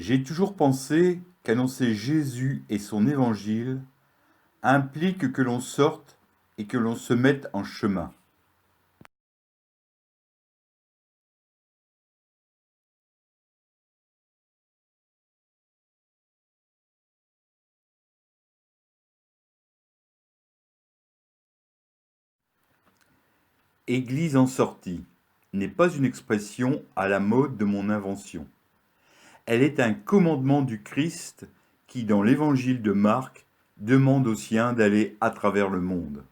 J'ai toujours pensé qu'annoncer Jésus et son évangile implique que l'on sorte et que l'on se mette en chemin. Église en sortie n'est pas une expression à la mode de mon invention. Elle est un commandement du Christ qui, dans l'évangile de Marc, demande aux siens d'aller à travers le monde.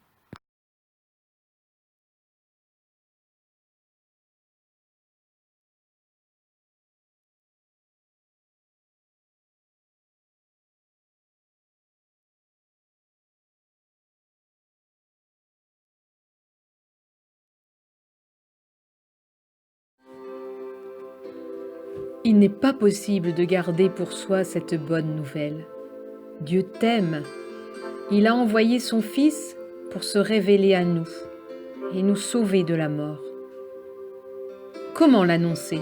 Il n'est pas possible de garder pour soi cette bonne nouvelle. Dieu t'aime. Il a envoyé son Fils pour se révéler à nous et nous sauver de la mort. Comment l'annoncer?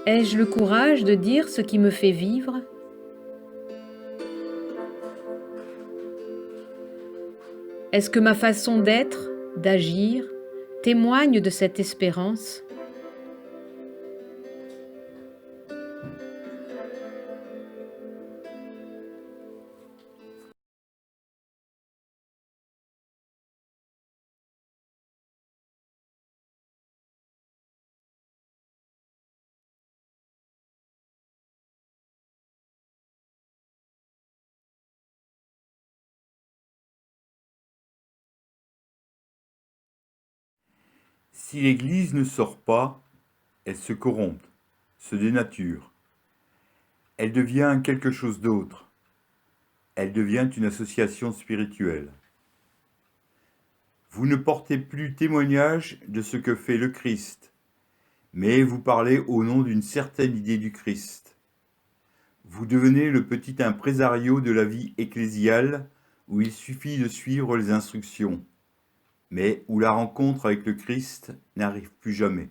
Ai-je le courage de dire ce qui me fait vivre? Est-ce que ma façon d'être, d'agir, témoigne de cette espérance? Si l'Église ne sort pas, elle se corrompt, se dénature. Elle devient quelque chose d'autre. Elle devient une association spirituelle. Vous ne portez plus témoignage de ce que fait le Christ, mais vous parlez au nom d'une certaine idée du Christ. Vous devenez le petit impresario de la vie ecclésiale où il suffit de suivre les instructions, mais où la rencontre avec le Christ n'arrive plus jamais.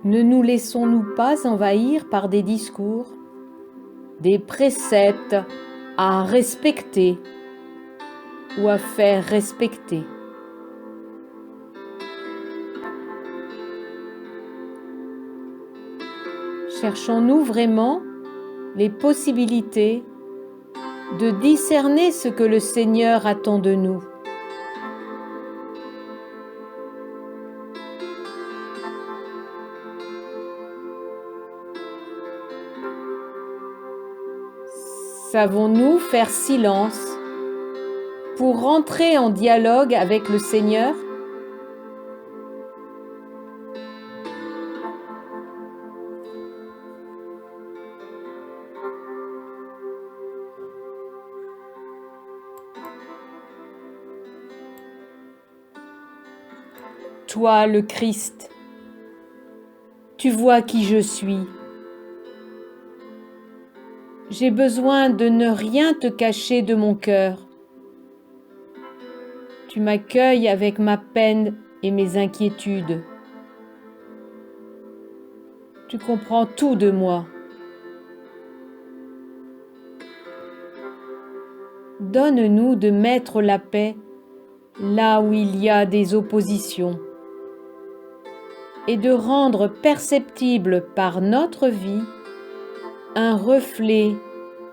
Ne nous laissons-nous pas envahir par des discours, des préceptes à respecter ou à faire respecter? Cherchons-nous vraiment les possibilités de discerner ce que le Seigneur attend de nous? Savons-nous faire silence pour rentrer en dialogue avec le Seigneur? Toi, le Christ, tu vois qui je suis. J'ai besoin de ne rien te cacher de mon cœur. Tu m'accueilles avec ma peine et mes inquiétudes. Tu comprends tout de moi. Donne-nous de mettre la paix là où il y a des oppositions et de rendre perceptible par notre vie un reflet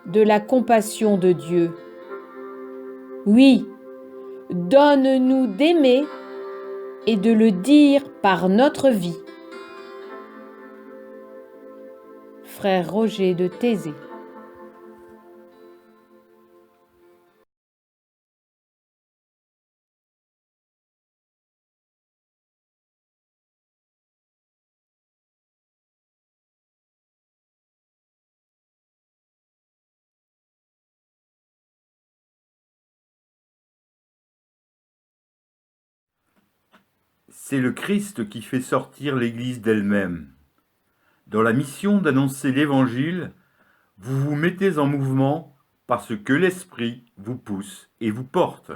de la compassion de Dieu. Oui, donne-nous d'aimer et de le dire par notre vie. Frère Roger de Thésée. C'est le Christ qui fait sortir l'Église d'elle-même. Dans la mission d'annoncer l'Évangile, vous vous mettez en mouvement parce que l'Esprit vous pousse et vous porte.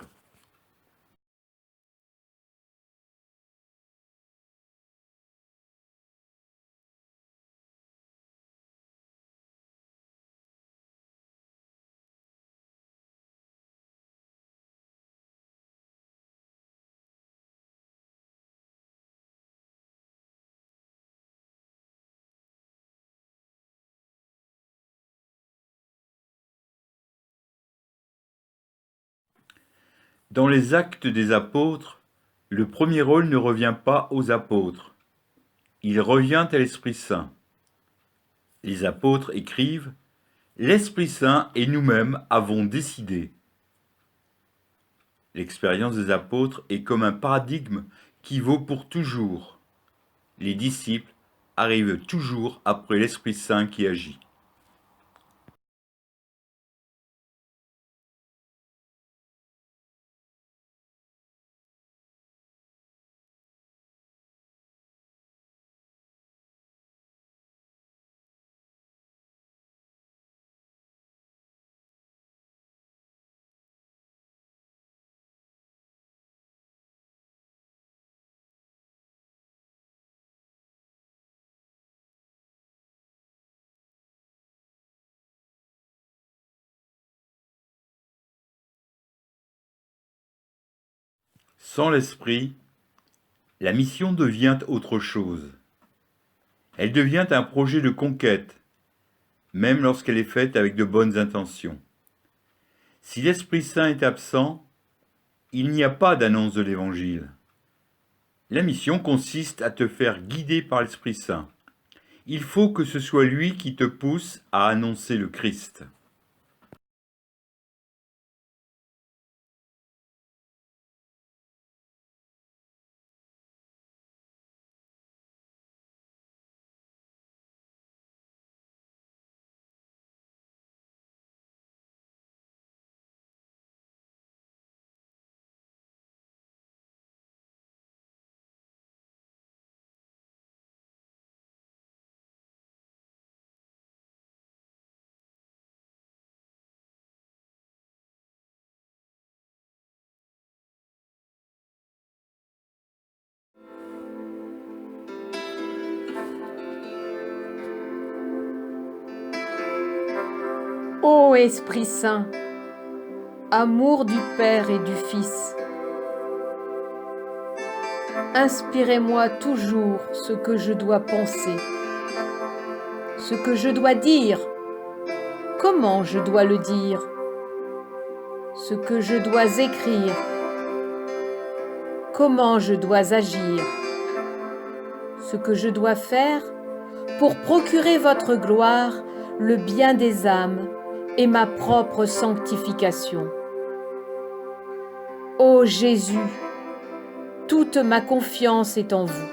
Dans les Actes des Apôtres, le premier rôle ne revient pas aux apôtres. Il revient à l'Esprit Saint. Les apôtres écrivent « L'Esprit Saint et nous-mêmes avons décidé ». L'expérience des apôtres est comme un paradigme qui vaut pour toujours. Les disciples arrivent toujours après l'Esprit Saint qui agit. Sans l'Esprit, la mission devient autre chose. Elle devient un projet de conquête, même lorsqu'elle est faite avec de bonnes intentions. Si l'Esprit Saint est absent, il n'y a pas d'annonce de l'Évangile. La mission consiste à te faire guider par l'Esprit Saint. Il faut que ce soit lui qui te pousse à annoncer le Christ. Ô Esprit Saint, amour du Père et du Fils, inspirez-moi toujours ce que je dois penser, ce que je dois dire, comment je dois le dire, ce que je dois écrire, comment je dois agir, ce que je dois faire pour procurer votre gloire, le bien des âmes et ma propre sanctification. Ô Jésus, toute ma confiance est en vous.